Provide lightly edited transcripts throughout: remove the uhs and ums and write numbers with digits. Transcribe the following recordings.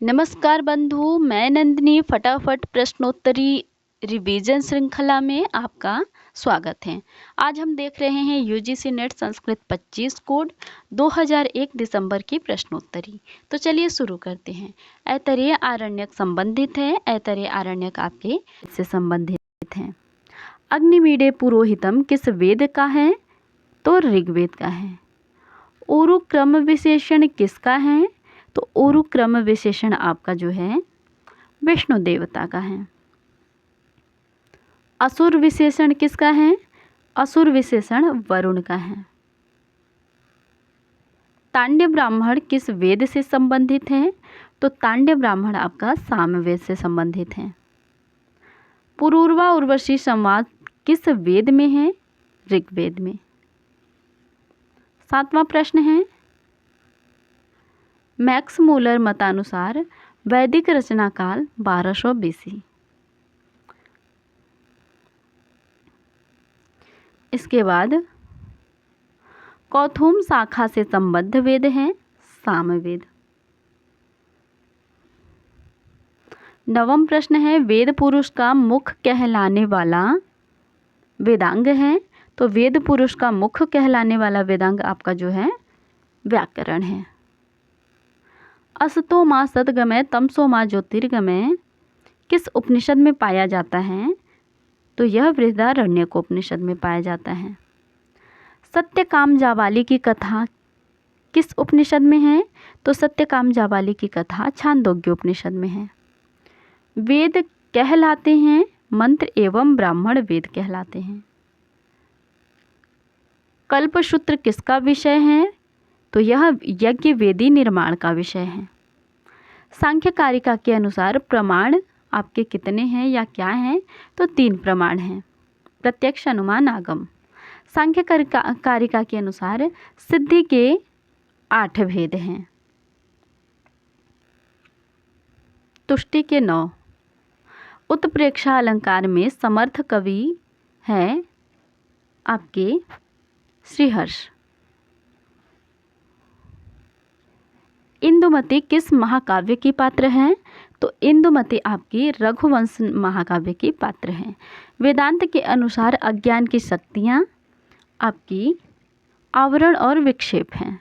नमस्कार बंधु, मैं नंदिनी फटाफट प्रश्नोत्तरी रिवीजन श्रृंखला में आपका स्वागत है। आज हम देख रहे हैं यूजीसी नेट संस्कृत 25 कोड 2001 दिसंबर की प्रश्नोत्तरी। तो चलिए शुरू करते हैं। ऐतरेय आरण्यक संबंधित है। ऐतरेय आरण्यक आपके इससे संबंधित हैं। अग्निमीडे पुरोहितम किस वेद का है? तो ऋग्वेद का है। ऊरु क्रम विशेषण किसका है? तो ऊरु क्रम विशेषण आपका जो है विष्णु देवता का है। असुर विशेषण किसका है? असुर विशेषण वरुण का है। तांड्य ब्राह्मण किस वेद से संबंधित है? तो तांड्य ब्राह्मण आपका सामवेद से संबंधित है। पुरूरवा उर्वशी संवाद किस वेद में है? ऋग्वेद में। 7वां प्रश्न है, मैक्स मूलर मतानुसार वैदिक रचना काल 1200 BC। इसके बाद कौथुम शाखा से संबद्ध वेद है सामवेद। 9वां प्रश्न है, वेद पुरुष का मुख कहलाने वाला वेदांग है। तो वेद पुरुष का मुख कहलाने वाला वेदांग आपका जो है व्याकरण है। असतो मां सदगमय तमसो मां ज्योतिर्गमय किस उपनिषद में पाया जाता है? तो यह बृहदारण्यक उपनिषद में पाया जाता है। सत्यकाम जाबाली की कथा किस उपनिषद में है? तो सत्यकाम जाबाली की कथा छांदोग्य उपनिषद में है। वेद कहलाते हैं मंत्र एवं ब्राह्मण वेद कहलाते हैं। कल्पसूत्र किसका विषय है? तो यह यज्ञ वेदी निर्माण का विषय है। सांख्य कारिका के अनुसार प्रमाण आपके कितने हैं या क्या हैं? तो 3 प्रमाण हैं, प्रत्यक्ष, अनुमान, आगम। सांख्य कारिका के अनुसार सिद्धि के 8 भेद हैं, तुष्टि के 9। उत्प्रेक्षा अलंकार में समर्थ कवि है आपके श्रीहर्ष। इंदुमती किस महाकाव्य की पात्र है? तो इंदुमती आपकी रघुवंश महाकाव्य की पात्र है। वेदांत के अनुसार अज्ञान की शक्तियाँ आपकी आवरण और विक्षेप हैं।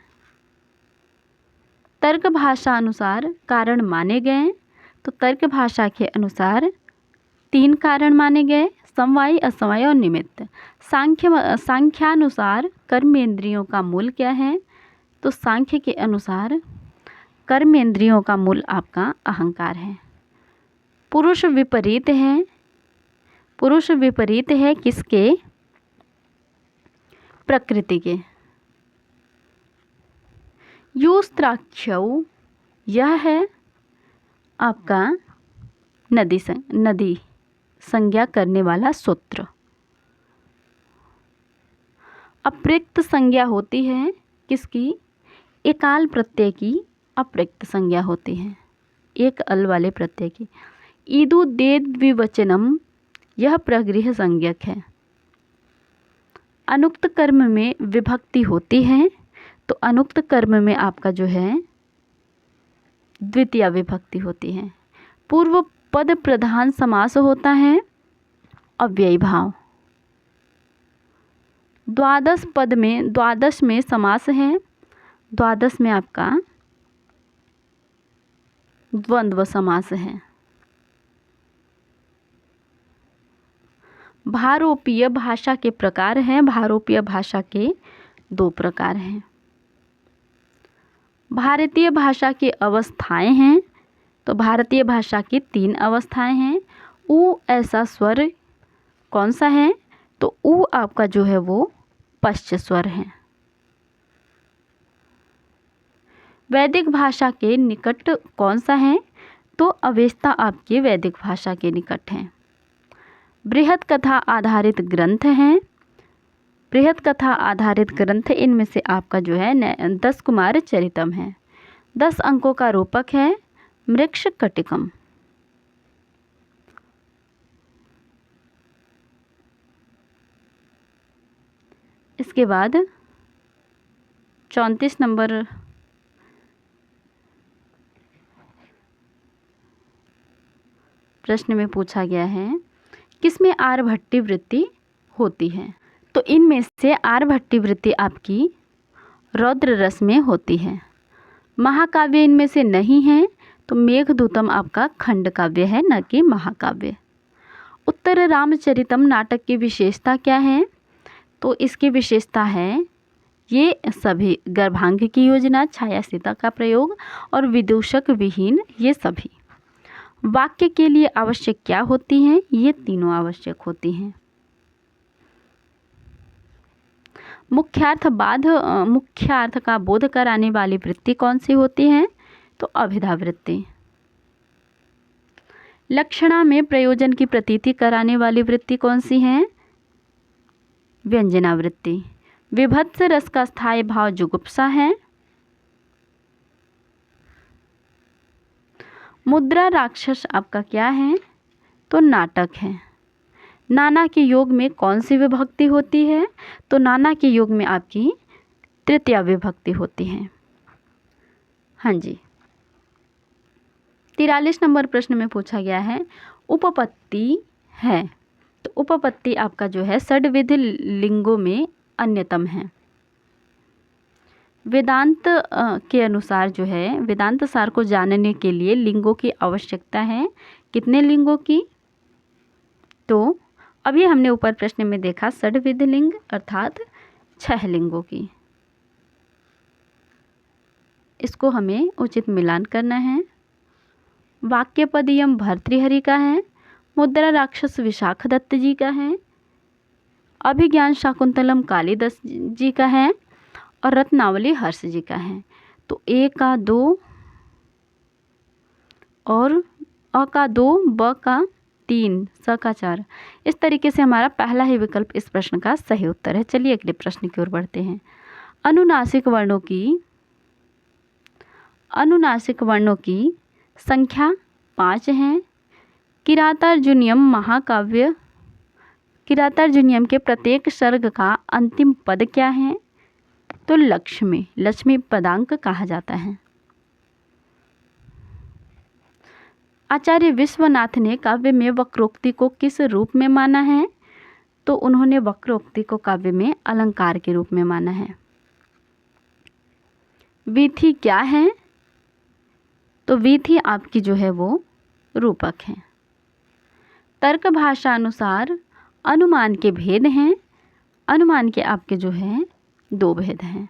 तर्क भाषा अनुसार कारण माने गए। तो तर्क भाषा के अनुसार 3 कारण माने गए, समवायी, असमवायी और निमित्त। सांख्यानुसार कर्मेंद्रियों का मूल क्या है? तो सांख्य के अनुसार कर्मेंद्रियों का मूल आपका अहंकार है। पुरुष विपरीत है। पुरुष विपरीत है किसके? प्रकृति के। यूस्त्राक्षौ यह है आपका नदी संज्ञा करने वाला सूत्र। अप्रयुक्त संज्ञा होती है किसकी? एकाल प्रत्यय की अप्रयुक्त संज्ञा होती है, एक अल वाले प्रत्यय की। ईदु दे द्विवचनम यह प्रगृह संज्ञक है। अनुक्त कर्म में विभक्ति होती है। तो अनुक्त कर्म में आपका जो है द्वितीय विभक्ति होती है। पूर्व पद प्रधान समास होता है अव्ययी भाव। द्वादश में समास है। द्वादश में आपका द्वंद्व समास है। भारोपीय भाषा के प्रकार हैं। भारोपीय भाषा के 2 प्रकार हैं। भारतीय भाषा की अवस्थाएं हैं। तो भारतीय भाषा की 3 अवस्थाएं हैं। ऊ ऐसा स्वर कौन सा है? तो ऊ आपका जो है वो पश्च स्वर है। वैदिक भाषा के निकट कौन सा है? तो अवेस्ता आपके वैदिक भाषा के निकट है। बृहत कथा आधारित ग्रंथ हैं। बृहत कथा आधारित ग्रंथ इनमें से आपका जो है 10 कुमार चरितम है। 10 अंकों का रूपक है मृक्ष कटिकम। इसके बाद 34 नंबर प्रश्न में पूछा गया है, किसमें आर्यभट्टी वृत्ति होती है? तो इनमें से आर्यभट्टी वृत्ति आपकी रौद्र रस में होती है। महाकाव्य इनमें से नहीं है, तो मेघदूतम आपका खंड काव्य है, न कि महाकाव्य। उत्तर रामचरितम नाटक की विशेषता क्या है? तो इसकी विशेषता है ये सभी गर्भांग की योजना, छाया सीता का प्रयोग और विदूषक विहीन, ये सभी। वाक्य के लिए आवश्यक क्या होती हैं? ये तीनों आवश्यक होती हैं। मुख्यार्थ का बोध कराने वाली वृत्ति कौन सी होती है? तो अभिधा वृत्ति। लक्षणा में प्रयोजन की प्रतीति कराने वाली वृत्ति कौन सी है? व्यंजना वृत्ति। विभत्स रस का स्थायी भाव जुगुप्सा है। मुद्रा राक्षस आपका क्या है? तो नाटक है। नाना के योग में कौन सी विभक्ति होती है? तो नाना के योग में आपकी तृतीया विभक्ति होती है। हाँ जी। 43 नंबर प्रश्न में पूछा गया है, उपपत्ति है। तो उपपत्ति आपका जो है षड्विध लिंगों में अन्यतम है। वेदांत के अनुसार जो है, वेदांत सार को जानने के लिए लिंगों की आवश्यकता है। कितने लिंगों की? तो अभी हमने ऊपर प्रश्न में देखा षड्विध लिंग अर्थात 6 लिंगों की। इसको हमें उचित मिलान करना है। वाक्यपदीयम भर्तृहरि का है। मुद्रा राक्षस विशाख दत्त जी का है। अभिज्ञान शाकुंतलम कालिदास जी का है और रत्नावली हर्ष जी का है। तो ए का 2 और अ का 2, ब का 3, स का 4। इस तरीके से हमारा पहला ही विकल्प इस प्रश्न का सही उत्तर है। चलिए अगले प्रश्न की ओर बढ़ते हैं। अनुनासिक वर्णों की संख्या 5 है। किरातार्जुनीयम के प्रत्येक सर्ग का अंतिम पद क्या है? तो लक्ष्मी पदांक कहा जाता है। आचार्य विश्वनाथ ने काव्य में वक्रोक्ति को किस रूप में माना है? तो उन्होंने वक्रोक्ति को काव्य में अलंकार के रूप में माना है। वीथी क्या है? तो वीथी आपकी जो है वो रूपक है। तर्क भाषा अनुसार अनुमान के भेद हैं। अनुमान के आपके जो है 2 भेद हैं।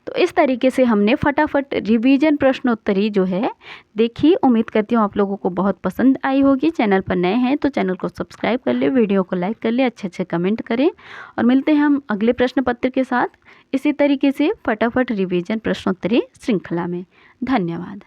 तो इस तरीके से हमने फटाफट रिवीजन प्रश्नोत्तरी जो है देखी। उम्मीद करती हूँ आप लोगों को बहुत पसंद आई होगी। चैनल पर नए हैं तो चैनल को सब्सक्राइब कर ले, वीडियो को लाइक कर ले, अच्छे कमेंट करें और मिलते हैं हम अगले प्रश्न पत्र के साथ इसी तरीके से फटाफट रिवीजन प्रश्नोत्तरी श्रृंखला में। धन्यवाद।